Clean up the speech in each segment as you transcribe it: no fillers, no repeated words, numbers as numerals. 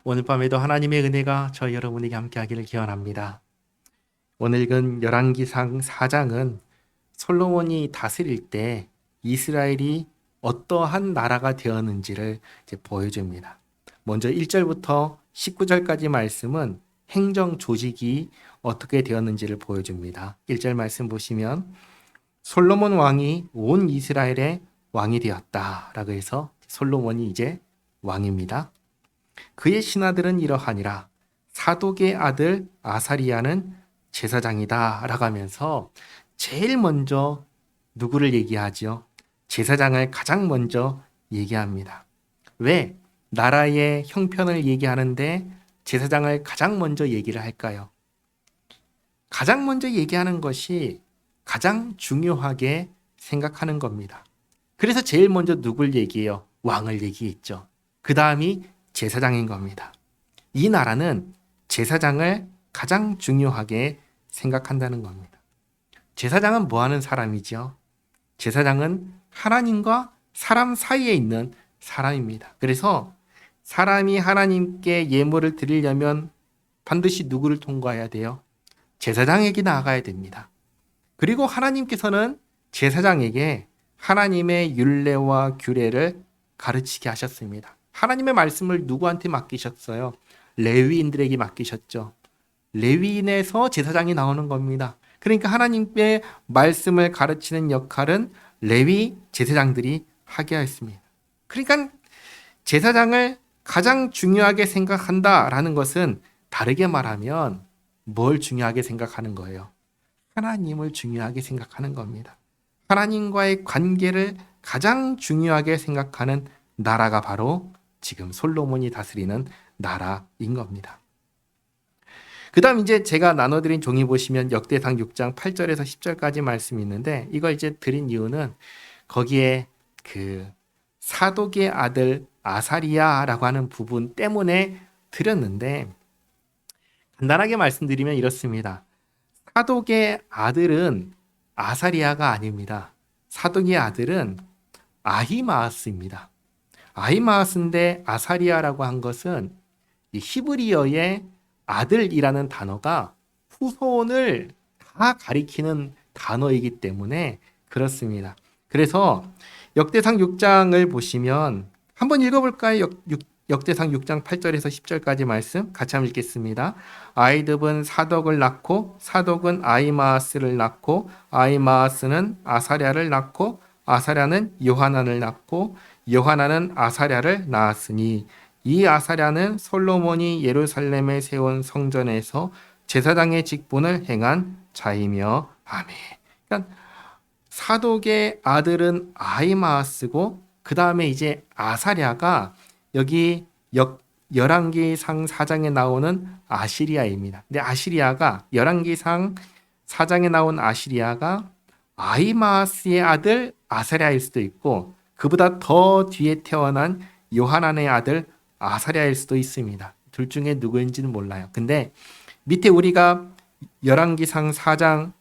오늘 밤에도 하나님의 은혜가 저희 여러분에게 함께하기를 기원합니다. 오늘 읽은 열왕기상 4장은 솔로몬이 다스릴 때 이스라엘이 어떠한 나라가 되었는지를 이제 보여줍니다. 먼저 1절부터 19절까지 말씀은 행정 조직이 어떻게 되었는지를 보여줍니다. 1절 말씀 보시면 솔로몬 왕이 온 이스라엘의 왕이 되었다라고 해서 솔로몬이 이제 왕입니다. 그의 신하들은 이러하니라. 사독의 아들 아사리야는 제사장이다 라고 하면서 제일 먼저 누구를 얘기하죠? 제사장을 가장 먼저 얘기합니다. 왜? 나라의 형편을 얘기하는데 제사장을 가장 먼저 얘기를 할까요? 가장 먼저 얘기하는 것이 가장 중요하게 생각하는 겁니다. 그래서 제일 먼저 누굴 얘기해요? 왕을 얘기했죠. 그 다음이 제사장인 겁니다. 이 나라는 제사장을 가장 중요하게 생각한다는 겁니다. 제사장은 뭐 하는 사람이죠? 제사장은 하나님과 사람 사이에 있는 사람입니다. 그래서 사람이 하나님께 예물을 드리려면 반드시 누구를 통과해야 돼요? 제사장에게 나아가야 됩니다. 그리고 하나님께서는 제사장에게 하나님의 율례와 규례를 가르치게 하셨습니다. 하나님의 말씀을 누구한테 맡기셨어요? 레위인들에게 맡기셨죠. 레위인에서 제사장이 나오는 겁니다. 그러니까 하나님의 말씀을 가르치는 역할은 레위 제사장들이 하게 하였습니다. 그러니까 제사장을 가장 중요하게 생각한다라는 것은 다르게 말하면 뭘 중요하게 생각하는 거예요? 하나님을 중요하게 생각하는 겁니다. 하나님과의 관계를 가장 중요하게 생각하는 나라가 바로 지금 솔로몬이 다스리는 나라인 겁니다. 그 다음 이제 제가 나눠드린 종이 보시면 역대상 6장 8절에서 10절까지 말씀이 있는데 이걸 이제 드린 이유는 거기에 그 사독의 아들 아사리야라고 하는 부분 때문에 드렸는데 간단하게 말씀드리면 이렇습니다. 사독의 아들은 아사리야가 아닙니다. 사독의 아들은 아히마아스입니다. 아히마아스인데 아사리야라고 한 것은 이 히브리어의 아들이라는 단어가 후손을 다 가리키는 단어이기 때문에 그렇습니다. 그래서 역대상 6장을 보시면 한번 읽어볼까요? 역대상 6장 8절에서 10절까지 말씀 같이 한번 읽겠습니다. 아이듭은 사독을 낳고 사독은 아히마아스를 낳고 아히마아스는 아사랴를 낳고 아사랴는 요하난을 낳고 요하난은 아사랴를 낳았으니 이 아사랴는 솔로몬이 예루살렘에 세운 성전에서 제사장의 직분을 행한 자이며 아멘. 그러니까 사독의 아들은 아히마아스고 그 다음에 이제 아사랴가 여기 열왕기상 4장에 나오는 아시리아입니다. 근데 아시리아가 열왕기상 4장에 나온 아시리아가 아히마아스의 아들 아사랴일 수도 있고 그보다 더 뒤에 태어난 요하난의 아들 아사랴일 수도 있습니다. 둘 중에 누구인지는 몰라요. 근데 밑에 우리가 열왕기상 4장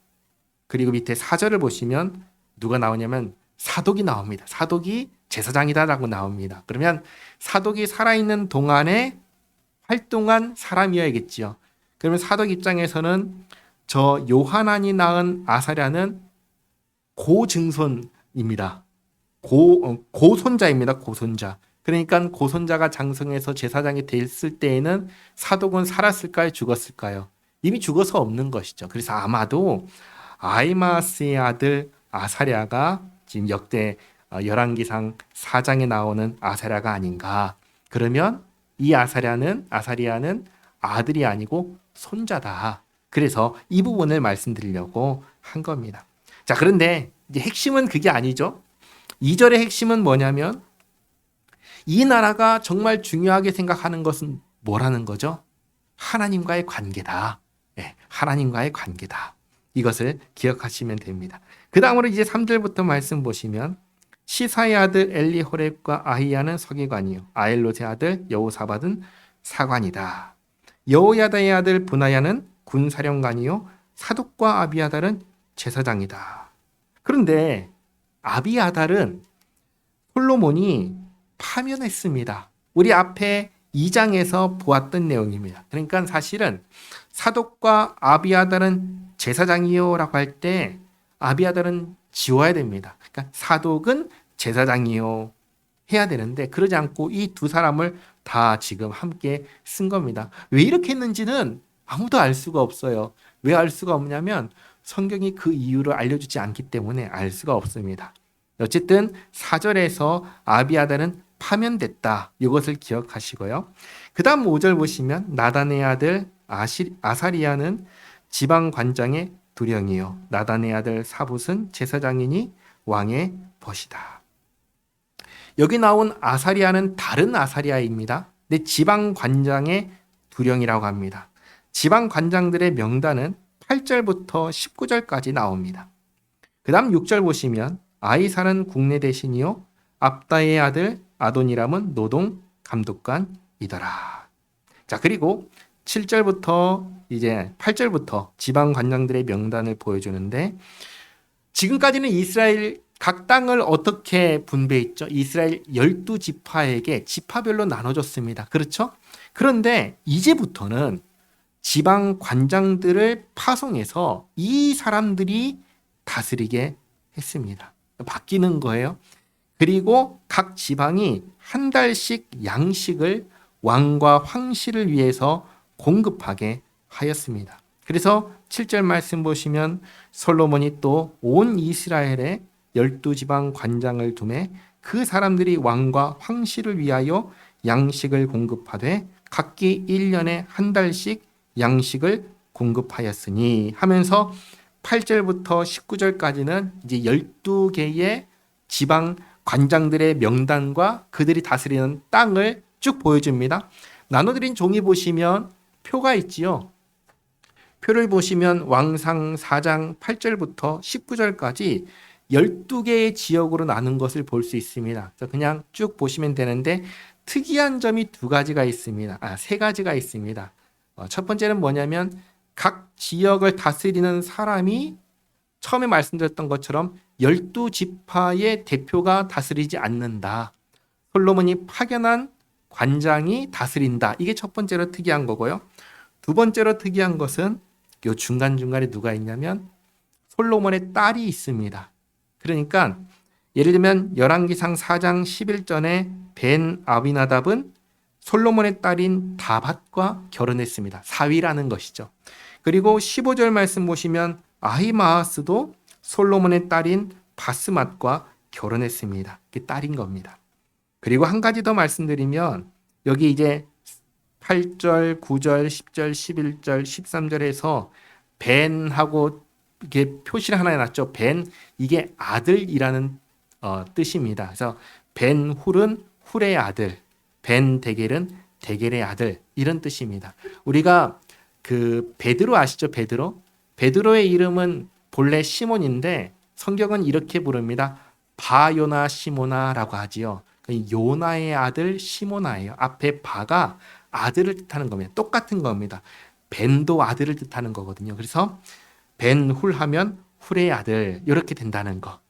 그리고 밑에 4절을 보시면 누가 나오냐면 사독이 나옵니다. 사독이 제사장이다라고 나옵니다. 그러면 사독이 살아있는 동안에 활동한 사람이어야겠지요. 그러면 사독 입장에서는 저 요하난이 낳은 아사랴는 고증손입니다. 고손자입니다. 고손자. 그러니까 고손자가 장성해서 제사장이 됐을 때에는 사독은 살았을까요? 죽었을까요? 이미 죽어서 없는 것이죠. 그래서 아마도 아히마아스의 아들 아사랴가 지금 역대 열왕기상 4장에 나오는 아사랴가 아닌가. 그러면 이 아사리아는 아들이 아니고 손자다. 그래서 이 부분을 말씀드리려고 한 겁니다. 자, 그런데 이제 핵심은 그게 아니죠. 2절의 핵심은 뭐냐면 이 나라가 정말 중요하게 생각하는 것은 뭐라는 거죠? 하나님과의 관계다. 네, 하나님과의 관계다. 이것을 기억하시면 됩니다. 그 다음으로 이제 3절부터 말씀 보시면 시사의 아들 엘리호렙과 아히야는 서기관이요 아엘롯의 아들 여호사밧은 사관이다. 여호야다의 아들 분하야는 군사령관이요 사독과 아비아달은 제사장이다. 그런데 아비아달은 솔로몬이 파면했습니다. 우리 앞에 2장에서 보았던 내용입니다. 그러니까 사실은 사독과 아비아달은 제사장이요라고 할 때 아비아달은 지워야 됩니다. 그러니까 사독은 제사장이요 해야 되는데 그러지 않고 이 두 사람을 다 지금 함께 쓴 겁니다. 왜 이렇게 했는지는 아무도 알 수가 없어요. 왜 알 수가 없냐면 성경이 그 이유를 알려주지 않기 때문에 알 수가 없습니다. 어쨌든 4절에서 아비아달은 파면됐다. 이것을 기억하시고요. 그 다음 5절 보시면 나단의 아들 아사리야는 지방관장의 두령이요. 나단의 아들 사붓은 제사장이니 왕의 벗이다. 여기 나온 아사리야는 다른 아사리야입니다. 근데 지방관장의 두령이라고 합니다. 지방관장들의 명단은 8절부터 19절까지 나옵니다. 그 다음 6절 보시면 아이사는 국내 대신이요 압다의 아들 아도니람은 노동 감독관이더라. 자, 그리고 7절부터 이제 8절부터 지방 관장들의 명단을 보여주는데 지금까지는 이스라엘 각 땅을 어떻게 분배했죠? 이스라엘 12지파에게 지파별로 나눠줬습니다. 그렇죠? 그런데 이제부터는 지방 관장들을 파송해서 이 사람들이 다스리게 했습니다. 바뀌는 거예요. 그리고 각 지방이 한 달씩 양식을 왕과 황실을 위해서 공급하게 하였습니다. 그래서 7절 말씀 보시면 솔로몬이 또 온 이스라엘에 12지방 관장을 두매 그 사람들이 왕과 황실을 위하여 양식을 공급하되 각기 1년에 한 달씩 양식을 공급하였으니 하면서 8절부터 19절까지는 이제 12개의 지방 관장들의 명단과 그들이 다스리는 땅을 쭉 보여줍니다. 나눠드린 종이 보시면 표가 있지요. 표를 보시면 왕상 4장 8절부터 19절까지 12개의 지역으로 나눈 것을 볼 수 있습니다. 그래서 그냥 쭉 보시면 되는데 특이한 점이 세 가지가 있습니다. 첫 번째는 뭐냐면 각 지역을 다스리는 사람이 처음에 말씀드렸던 것처럼 12지파의 대표가 다스리지 않는다. 솔로몬이 파견한 관장이 다스린다. 이게 첫 번째로 특이한 거고요. 두 번째로 특이한 것은 요 중간중간에 누가 있냐면 솔로몬의 딸이 있습니다. 그러니까 예를 들면 열왕기상 4장 11절에 벤 아비나답은 솔로몬의 딸인 다밧과 결혼했습니다. 사위라는 것이죠. 그리고 15절 말씀 보시면 아히마아스도 솔로몬의 딸인 바스맛과 결혼했습니다. 그게 딸인 겁니다. 그리고 한 가지 더 말씀드리면 여기 이제 8절, 9절, 10절, 11절, 13절에서 벤하고 이게 표시를 하나 해놨죠. 벤, 이게 아들이라는 뜻입니다. 그래서 벤 훌은 훌의 아들, 벤 데겔은 데겔의 아들 이런 뜻입니다. 우리가 그 베드로 아시죠? 베드로의 이름은 본래 시몬인데 성경은 이렇게 부릅니다. 바요나 시모나라고 하지요. 요나의 아들 시모나예요. 앞에 바가 아들을 뜻하는 겁니다. 똑같은 겁니다. 벤도 아들을 뜻하는 거거든요. 그래서 벤훌 하면 훌의 아들 이렇게 된다는 거.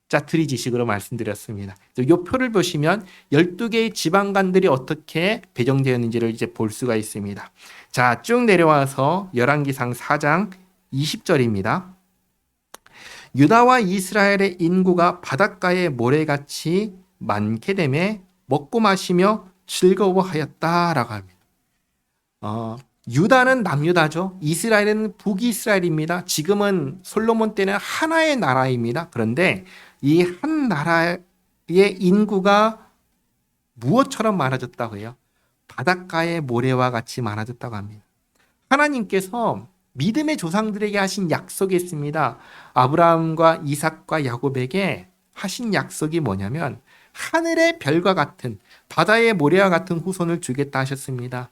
짜투리 지식으로 말씀드렸습니다. 이 표를 보시면 12개의 지방관들이 어떻게 배정되었는지를 이제 볼 수가 있습니다. 자, 쭉 내려와서 열왕기상 4장 20절입니다. 유다와 이스라엘의 인구가 바닷가의 모래같이 많게 되매 먹고 마시며 즐거워하였다라고 합니다. 유다는 남유다죠. 이스라엘은 북이스라엘입니다. 지금은 솔로몬 때는 하나의 나라입니다. 그런데 이 한 나라의 인구가 무엇처럼 많아졌다고 해요? 바닷가의 모래와 같이 많아졌다고 합니다. 하나님께서 믿음의 조상들에게 하신 약속이 있습니다. 아브라함과 이삭과 야곱에게 하신 약속이 뭐냐면 하늘의 별과 같은 바다의 모래와 같은 후손을 주겠다 하셨습니다.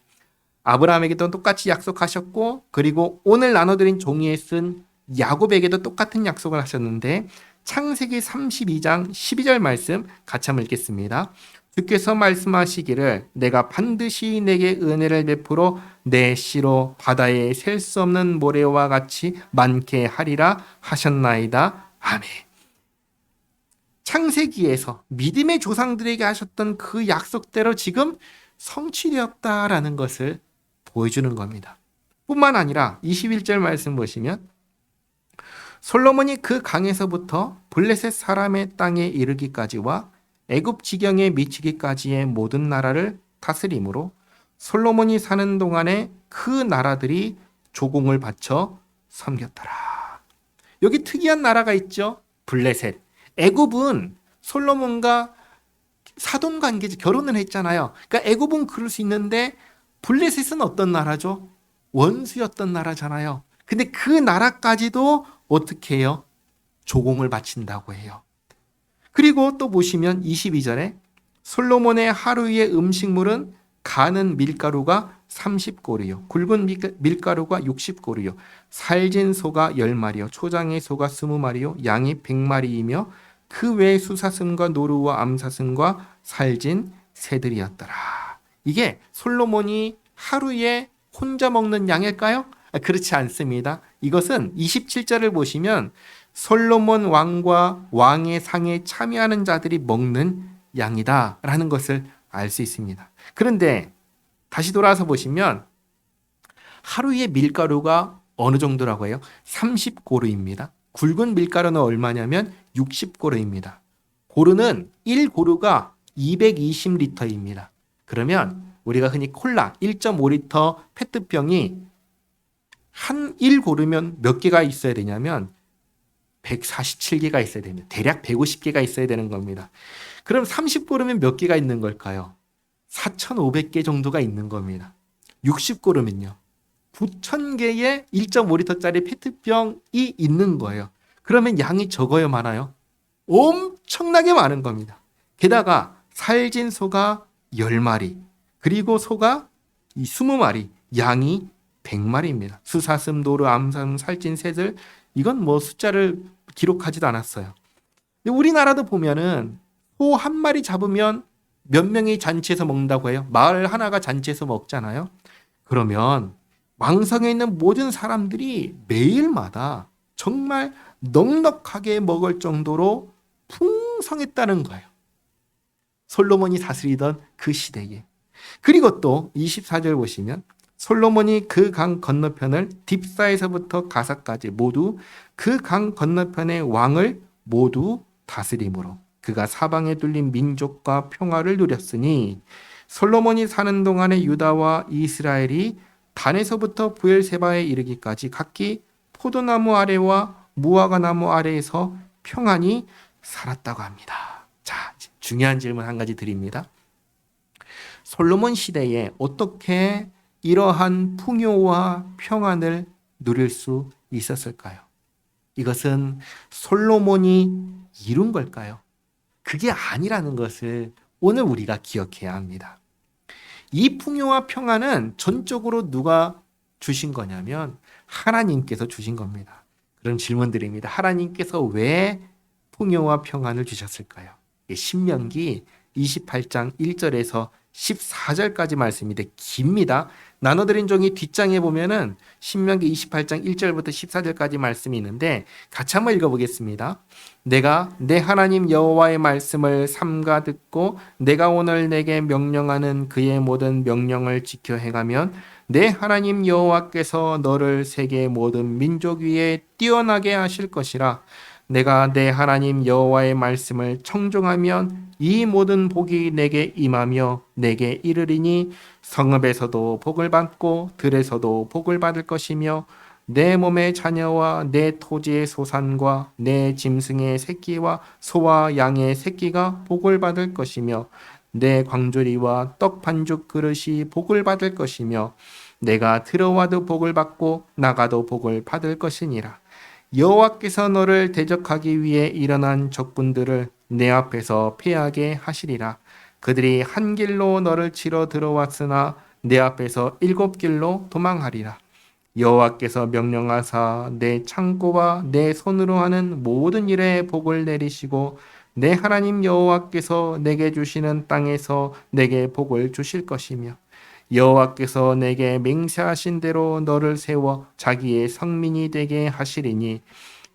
아브라함에게도 똑같이 약속하셨고 그리고 오늘 나눠드린 종이에 쓴 야곱에게도 똑같은 약속을 하셨는데 창세기 32장 12절 말씀 같이 한번 읽겠습니다. 주께서 말씀하시기를 내가 반드시 내게 은혜를 베풀어 내 씨로 바다에 셀 수 없는 모래와 같이 많게 하리라 하셨나이다. 아멘. 창세기에서 믿음의 조상들에게 하셨던 그 약속대로 지금 성취되었다라는 것을 보여주는 겁니다. 뿐만 아니라 21절 말씀 보시면 솔로몬이 그 강에서부터 블레셋 사람의 땅에 이르기까지와 애굽 지경에 미치기까지의 모든 나라를 다스림으로 솔로몬이 사는 동안에 그 나라들이 조공을 바쳐 섬겼더라. 여기 특이한 나라가 있죠. 블레셋. 애굽은 솔로몬과 사돈 관계지 결혼을 했잖아요. 그러니까 애굽은 그럴 수 있는데 블레셋은 어떤 나라죠? 원수였던 나라잖아요. 근데 그 나라까지도 어떻게 해요? 조공을 바친다고 해요. 그리고 또 보시면 22절에 솔로몬의 하루의 음식물은 가는 밀가루가 30고리요. 굵은 밀가루가 60고리요. 살진 소가 10마리요. 초장의 소가 20마리요. 양이 100마리이며 그 외 수사슴과 노루와 암사슴과 살진 새들이었더라. 이게 솔로몬이 하루에 혼자 먹는 양일까요? 그렇지 않습니다. 이것은 27절을 보시면 솔로몬 왕과 왕의 상에 참여하는 자들이 먹는 양이다라는 것을 알 수 있습니다. 그런데 다시 돌아서 보시면 하루에 밀가루가 어느 정도라고 해요? 30고루입니다. 굵은 밀가루는 얼마냐면 60고루입니다. 고루는 1고루가 220리터입니다. 그러면 우리가 흔히 콜라 1.5리터 페트병이 한 1고루면 몇 개가 있어야 되냐면 147개가 있어야 됩니다. 대략 150개가 있어야 되는 겁니다. 그럼 30고루면 몇 개가 있는 걸까요? 4,500개 정도가 있는 겁니다. 60고루면요. 9,000개의 1.5리터짜리 페트병이 있는 거예요. 그러면 양이 적어요, 많아요? 엄청나게 많은 겁니다. 게다가 살진 소가 10마리, 그리고 소가 20마리, 양이 100마리입니다. 수사슴, 노루, 암사슴, 살찐 새들, 이건 뭐 숫자를 기록하지도 않았어요. 근데 우리나라도 보면은 소 한 마리 잡으면 몇 명이 잔치에서 먹는다고 해요? 마을 하나가 잔치에서 먹잖아요. 그러면 왕성에 있는 모든 사람들이 매일마다 정말 넉넉하게 먹을 정도로 풍성했다는 거예요. 솔로몬이 다스리던 그 시대에. 그리고 또 24절 보시면 솔로몬이 그 강 건너편을 딥사에서부터 가사까지 모두 그 강 건너편의 왕을 모두 다스림으로 그가 사방에 뚫린 민족과 평화를 누렸으니 솔로몬이 사는 동안에 유다와 이스라엘이 단에서부터 부엘세바에 이르기까지 각기 포도나무 아래와 무화과 나무 아래에서 평안히 살았다고 합니다. 자, 중요한 질문 한 가지 드립니다. 솔로몬 시대에 어떻게 이러한 풍요와 평안을 누릴 수 있었을까요? 이것은 솔로몬이 이룬 걸까요? 그게 아니라는 것을 오늘 우리가 기억해야 합니다. 이 풍요와 평안은 전적으로 누가 주신 거냐면 하나님께서 주신 겁니다. 그런 질문 드립니다. 하나님께서 왜 풍요와 평안을 주셨을까요? 신명기 28장 1절에서 14절까지 말씀인데 깁니다. 나눠드린 종이 뒷장에 보면은 신명기 28장 1절부터 14절까지 말씀이 있는데 같이 한번 읽어보겠습니다. 내가 내 하나님 여호와의 말씀을 삼가 듣고 내가 오늘 내게 명령하는 그의 모든 명령을 지켜 행하면 내 하나님 여호와께서 너를 세계 모든 민족 위에 뛰어나게 하실 것이라. 내가 내 하나님 여호와의 말씀을 청종하면 이 모든 복이 내게 임하며 내게 이르리니 성읍에서도 복을 받고 들에서도 복을 받을 것이며 내 몸의 자녀와 내 토지의 소산과 내 짐승의 새끼와 소와 양의 새끼가 복을 받을 것이며 내 광주리와 떡 반죽 그릇이 복을 받을 것이며 내가 들어와도 복을 받고 나가도 복을 받을 것이니라. 여호와께서 너를 대적하기 위해 일어난 적군들을 내 앞에서 패하게 하시리라. 그들이 한 길로 너를 치러 들어왔으나 내 앞에서 7길로 도망하리라. 여호와께서 명령하사 내 창고와 내 손으로 하는 모든 일에 복을 내리시고 내 하나님 여호와께서 내게 주시는 땅에서 내게 복을 주실 것이며 여호와께서 내게 맹세하신 대로 너를 세워 자기의 성민이 되게 하시리니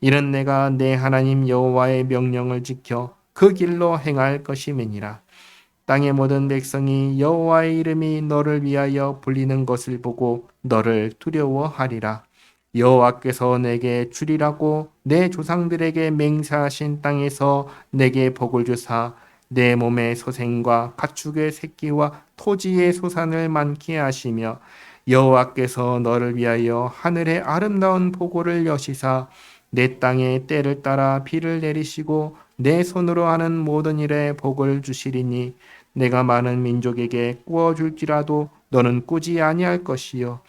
이는 내가 내 하나님 여호와의 명령을 지켜 그 길로 행할 것임이니라. 땅의 모든 백성이 여호와의 이름이 너를 위하여 불리는 것을 보고 너를 두려워하리라. 여호와께서 내게 주리라고 내 조상들에게 맹세하신 땅에서 내게 복을 주사 내 몸의 소생과 가축의 새끼와 토지의 소산을 많게 하시며 여호와께서 너를 위하여 하늘의 아름다운 보고를 여시사 내 땅에 때를 따라 비를 내리시고 내 손으로 하는 모든 일에 복을 주시리니 내가 많은 민족에게 꾸어줄지라도 너는 꾸지 아니할 것이요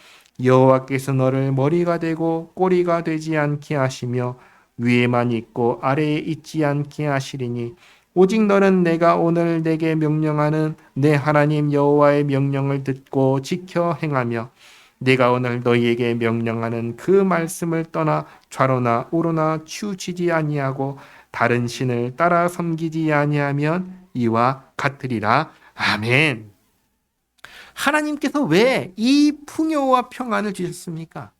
여호와께서 너를 머리가 되고 꼬리가 되지 않게 하시며 위에만 있고 아래에 있지 않게 하시리니 오직 너는 내가 오늘 내게 명령하는 내 하나님 여호와의 명령을 듣고 지켜 행하며 내가 오늘 너희에게 명령하는 그 말씀을 떠나 좌로나 우로나 치우치지 아니하고 다른 신을 따라 섬기지 아니하면 이와 같으리라. 아멘. 하나님께서 왜 이 풍요와 평안을 주셨습니까?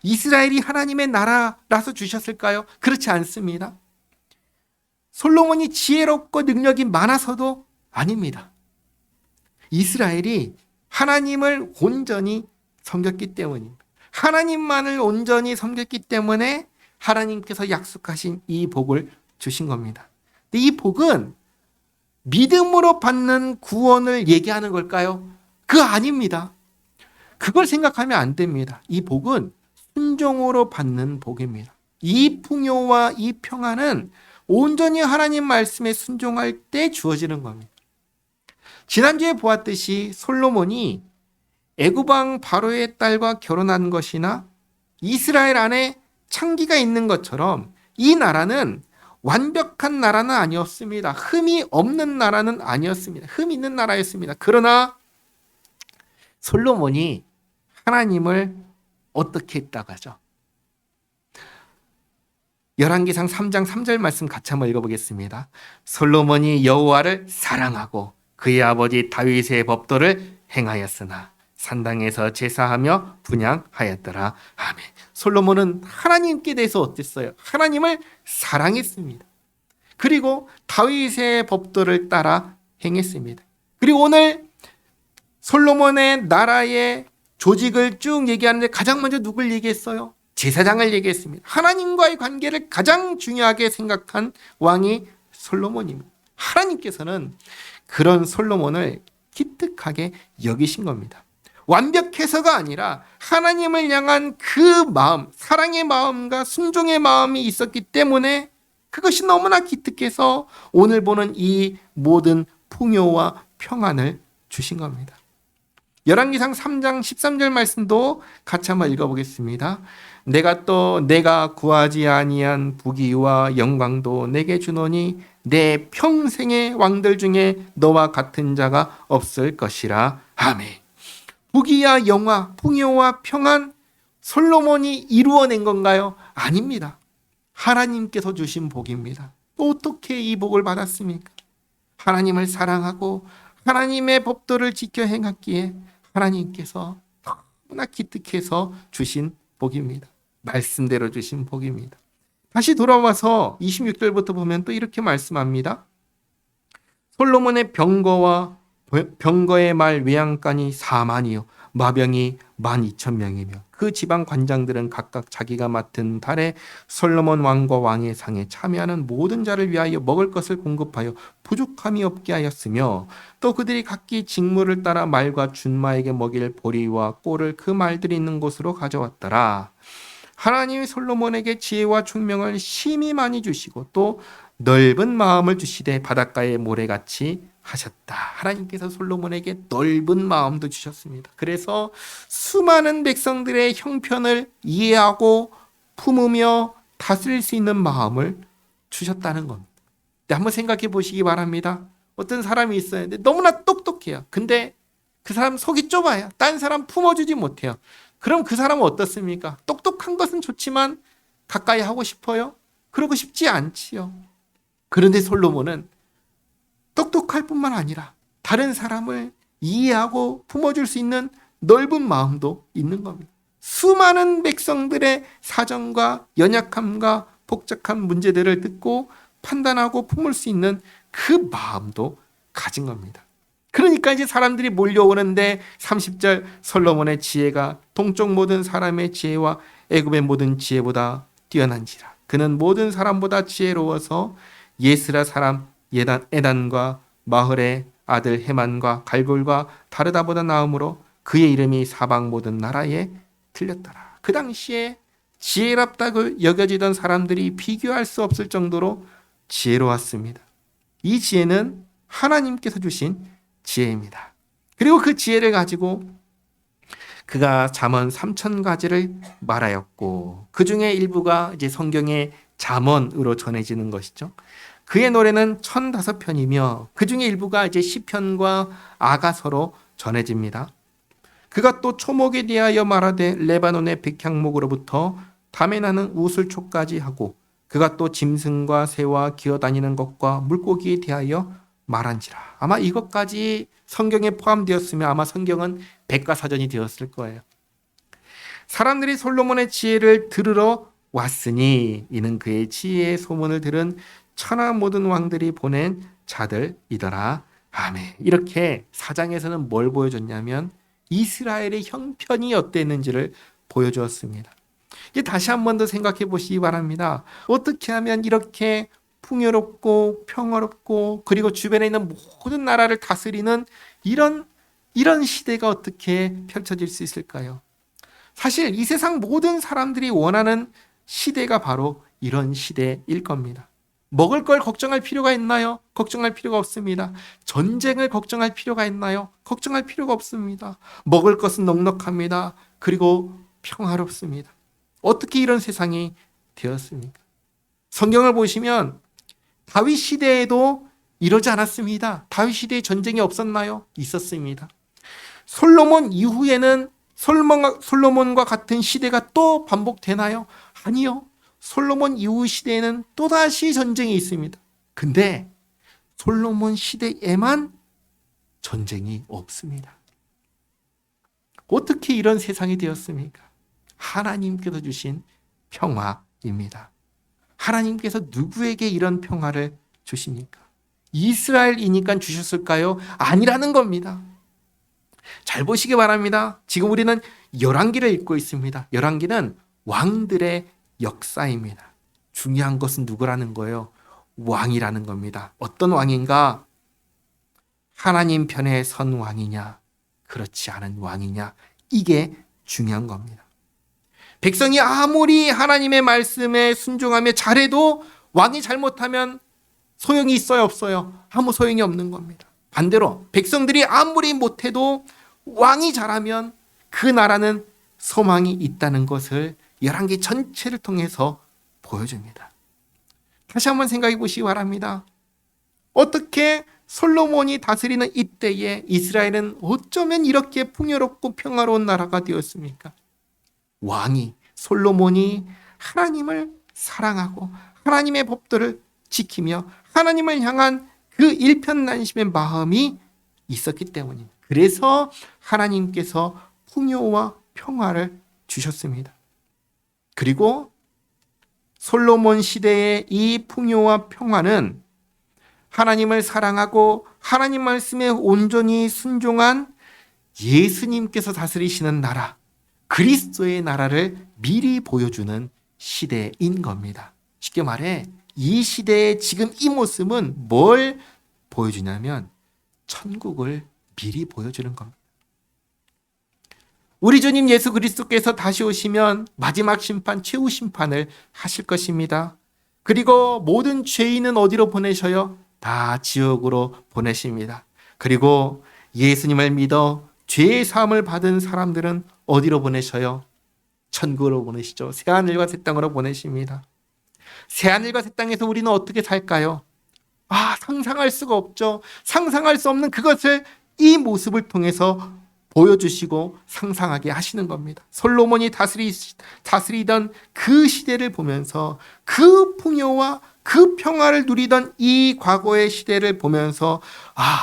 이스라엘이 하나님의 나라라서 주셨을까요? 그렇지 않습니다. 솔로몬이 지혜롭고 능력이 많아서도 아닙니다. 이스라엘이 하나님을 온전히 섬겼기 때문입니다. 하나님만을 온전히 섬겼기 때문에 하나님께서 약속하신 이 복을 주신 겁니다. 이 복은 믿음으로 받는 구원을 얘기하는 걸까요? 그거 아닙니다. 그걸 생각하면 안 됩니다. 이 복은 순종으로 받는 복입니다. 이 풍요와 이 평안은 온전히 하나님 말씀에 순종할 때 주어지는 겁니다. 지난주에 보았듯이 솔로몬이 애굽왕 바로의 딸과 결혼한 것이나 이스라엘 안에 창기가 있는 것처럼 이 나라는 완벽한 나라는 아니었습니다. 흠이 없는 나라는 아니었습니다. 흠 있는 나라였습니다. 그러나 솔로몬이 하나님을 어떻게 했다고 하죠? 열왕기상 3장 3절 말씀 같이 한번 읽어보겠습니다. 솔로몬이 여호와를 사랑하고 그의 아버지 다윗의 법도를 행하였으나 산당에서 제사하며 분향하였더라. 아멘. 솔로몬은 하나님께 대해서 어땠어요? 하나님을 사랑했습니다. 그리고 다윗의 법도를 따라 행했습니다. 그리고 오늘 솔로몬의 나라의 조직을 쭉 얘기하는데 가장 먼저 누굴 얘기했어요? 제사장을 얘기했습니다. 하나님과의 관계를 가장 중요하게 생각한 왕이 솔로몬입니다. 하나님께서는 그런 솔로몬을 기특하게 여기신 겁니다. 완벽해서가 아니라 하나님을 향한 그 마음, 사랑의 마음과 순종의 마음이 있었기 때문에 그것이 너무나 기특해서 오늘 보는 이 모든 풍요와 평안을 주신 겁니다. 열왕기상 3장 13절 말씀도 같이 한번 읽어보겠습니다. 내가 구하지 아니한 부귀와 영광도 내게 주노니 내 평생의 왕들 중에 너와 같은 자가 없을 것이라. 아멘. 부귀와 영화, 풍요와 평안, 솔로몬이 이루어낸 건가요? 아닙니다. 하나님께서 주신 복입니다. 어떻게 이 복을 받았습니까? 하나님을 사랑하고 하나님의 법도를 지켜 행했기에 하나님께서 너무나 기특해서 주신 복입니다. 말씀대로 주신 복입니다. 다시 돌아와서 26절부터 보면 또 이렇게 말씀합니다. 솔로몬의 병거의 말 외양간이 4만이요 마병이 12,000명이며 그 지방 관장들은 각각 자기가 맡은 달에 솔로몬 왕과 왕의 상에 참여하는 모든 자를 위하여 먹을 것을 공급하여 부족함이 없게 하였으며 또 그들이 각기 직무를 따라 말과 준마에게 먹일 보리와 꼴을 그 말들이 있는 곳으로 가져왔더라. 하나님이 솔로몬에게 지혜와 총명을 심히 많이 주시고 또 넓은 마음을 주시되 바닷가의 모래같이 하셨다. 하나님께서 솔로몬에게 넓은 마음도 주셨습니다. 그래서 수많은 백성들의 형편을 이해하고 품으며 다스릴 수 있는 마음을 주셨다는 겁니다. 한번 생각해 보시기 바랍니다. 어떤 사람이 있어요. 근데 너무나 똑똑해요. 근데 그 사람 속이 좁아요. 딴 사람 품어주지 못해요. 그럼 그 사람은 어떻습니까? 똑똑한 것은 좋지만 가까이 하고 싶어요? 그러고 싶지 않지요. 그런데 솔로몬은 똑똑할 뿐만 아니라 다른 사람을 이해하고 품어줄 수 있는 넓은 마음도 있는 겁니다. 수많은 백성들의 사정과 연약함과 복잡한 문제들을 듣고 판단하고 품을 수 있는 그 마음도 가진 겁니다. 그러니까 이제 사람들이 몰려오는데 30절 솔로몬의 지혜가 동쪽 모든 사람의 지혜와 애굽의 모든 지혜보다 뛰어난지라. 그는 모든 사람보다 지혜로워서 예스라 사람 에단과 마흘의 아들 헤만과 갈골과 다르다보다 나음으로 그의 이름이 사방 모든 나라에 들렸더라. 그 당시에 지혜롭다고 여겨지던 사람들이 비교할 수 없을 정도로 지혜로웠습니다. 이 지혜는 하나님께서 주신 지혜입니다. 그리고 그 지혜를 가지고 그가 잠언 3,000가지를 말하였고 그 중에 일부가 이제 성경의 잠언으로 전해지는 것이죠. 그의 노래는 1,005편이며 그 중에 일부가 이제 시편과 아가서로 전해집니다. 그가 또 초목에 대하여 말하되 레바논의 백향목으로부터 담에 나는 우슬초까지 하고 그가 또 짐승과 새와 기어다니는 것과 물고기에 대하여 말한지라. 아마 이것까지 성경에 포함되었으면 아마 성경은 백과사전이 되었을 거예요. 사람들이 솔로몬의 지혜를 들으러 왔으니 이는 그의 지혜의 소문을 들은 천하 모든 왕들이 보낸 자들이더라. 아멘. 이렇게 사장에서는 뭘 보여줬냐면 이스라엘의 형편이 어땠는지를 보여주었습니다. 이제 다시 한 번 더 생각해 보시기 바랍니다. 어떻게 하면 이렇게 풍요롭고 평화롭고 그리고 주변에 있는 모든 나라를 다스리는 이런 시대가 어떻게 펼쳐질 수 있을까요? 사실 이 세상 모든 사람들이 원하는 시대가 바로 이런 시대일 겁니다. 먹을 걸 걱정할 필요가 있나요? 걱정할 필요가 없습니다. 전쟁을 걱정할 필요가 있나요? 걱정할 필요가 없습니다. 먹을 것은 넉넉합니다. 그리고 평화롭습니다. 어떻게 이런 세상이 되었습니까? 성경을 보시면 다윗 시대에도 이러지 않았습니다. 다윗 시대에 전쟁이 없었나요? 있었습니다. 솔로몬 이후에는 솔로몬과 같은 시대가 또 반복되나요? 아니요. 솔로몬 이후 시대에는 또다시 전쟁이 있습니다. 근데 솔로몬 시대에만 전쟁이 없습니다. 어떻게 이런 세상이 되었습니까? 하나님께서 주신 평화입니다. 하나님께서 누구에게 이런 평화를 주십니까? 이스라엘이니까 주셨을까요? 아니라는 겁니다. 잘 보시기 바랍니다. 지금 우리는 열왕기를 읽고 있습니다. 열왕기는 왕들의 역사입니다. 중요한 것은 누구라는 거예요? 왕이라는 겁니다. 어떤 왕인가? 하나님 편에 선 왕이냐? 그렇지 않은 왕이냐? 이게 중요한 겁니다. 백성이 아무리 하나님의 말씀에 순종하며 잘해도 왕이 잘못하면 소용이 있어요, 없어요? 아무 소용이 없는 겁니다. 반대로 백성들이 아무리 못해도 왕이 잘하면 그 나라는 소망이 있다는 것을 열왕기 전체를 통해서 보여줍니다. 다시 한번 생각해 보시기 바랍니다. 어떻게 솔로몬이 다스리는 이때에 이스라엘은 어쩌면 이렇게 풍요롭고 평화로운 나라가 되었습니까? 왕이 솔로몬이 하나님을 사랑하고 하나님의 법도를 지키며 하나님을 향한 그 일편단심의 마음이 있었기 때문입니다. 그래서 하나님께서 풍요와 평화를 주셨습니다. 그리고 솔로몬 시대의 이 풍요와 평화는 하나님을 사랑하고 하나님 말씀에 온전히 순종한 예수님께서 다스리시는 나라, 그리스도의 나라를 미리 보여주는 시대인 겁니다. 쉽게 말해 이 시대의 지금 이 모습은 뭘 보여주냐면 천국을 미리 보여주는 겁니다. 우리 주님 예수 그리스도께서 다시 오시면 마지막 심판, 최후 심판을 하실 것입니다. 그리고 모든 죄인은 어디로 보내셔요? 다 지옥으로 보내십니다. 그리고 예수님을 믿어 죄의 사함을 받은 사람들은 어디로 보내셔요? 천국으로 보내시죠. 새하늘과 새 땅으로 보내십니다. 새하늘과 새 땅에서 우리는 어떻게 살까요? 상상할 수가 없죠. 상상할 수 없는 그것을 이 모습을 통해서 보여주시고 상상하게 하시는 겁니다. 솔로몬이 다스리던 그 시대를 보면서 그 풍요와 그 평화를 누리던 이 과거의 시대를 보면서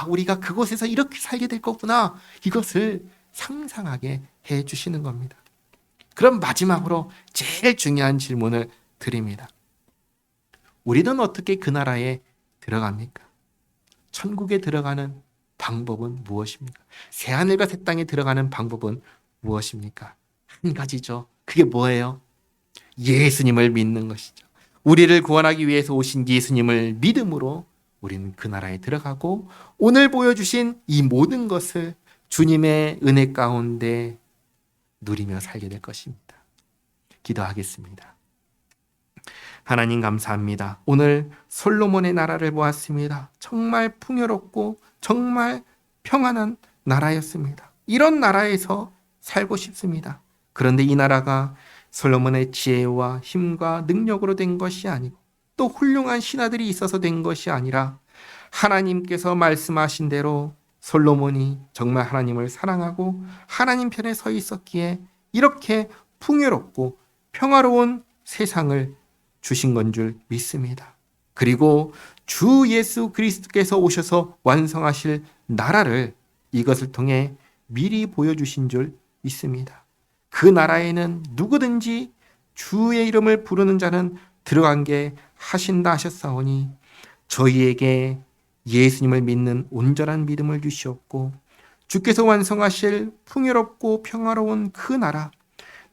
우리가 그곳에서 이렇게 살게 될 거구나. 이것을 상상하게 해주시는 겁니다. 그럼 마지막으로 제일 중요한 질문을 드립니다. 우리는 어떻게 그 나라에 들어갑니까? 천국에 들어가는 방법은 무엇입니까? 새하늘과 새 땅에 들어가는 방법은 무엇입니까? 한 가지죠. 그게 뭐예요? 예수님을 믿는 것이죠. 우리를 구원하기 위해서 오신 예수님을 믿음으로 우리는 그 나라에 들어가고 오늘 보여주신 이 모든 것을 주님의 은혜 가운데 누리며 살게 될 것입니다. 기도하겠습니다. 하나님 감사합니다. 오늘 솔로몬의 나라를 보았습니다. 정말 풍요롭고 정말 평안한 나라였습니다. 이런 나라에서 살고 싶습니다. 그런데 이 나라가 솔로몬의 지혜와 힘과 능력으로 된 것이 아니고 또 훌륭한 신하들이 있어서 된 것이 아니라 하나님께서 말씀하신 대로 솔로몬이 정말 하나님을 사랑하고 하나님 편에 서 있었기에 이렇게 풍요롭고 평화로운 세상을 주신 건 줄 믿습니다. 그리고 주 예수 그리스도께서 오셔서 완성하실 나라를 이것을 통해 미리 보여주신 줄 믿습니다. 그 나라에는 누구든지 주의 이름을 부르는 자는 들어가게 하신다 하셨사오니 저희에게 예수님을 믿는 온전한 믿음을 주시옵고 주께서 완성하실 풍요롭고 평화로운 그 나라,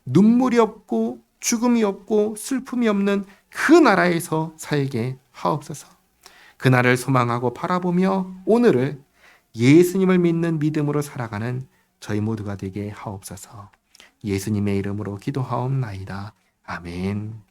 눈물이 없고 죽음이 없고 슬픔이 없는 그 나라에서 살게 하옵소서. 그날을 소망하고 바라보며 오늘을 예수님을 믿는 믿음으로 살아가는 저희 모두가 되게 하옵소서. 예수님의 이름으로 기도하옵나이다. 아멘.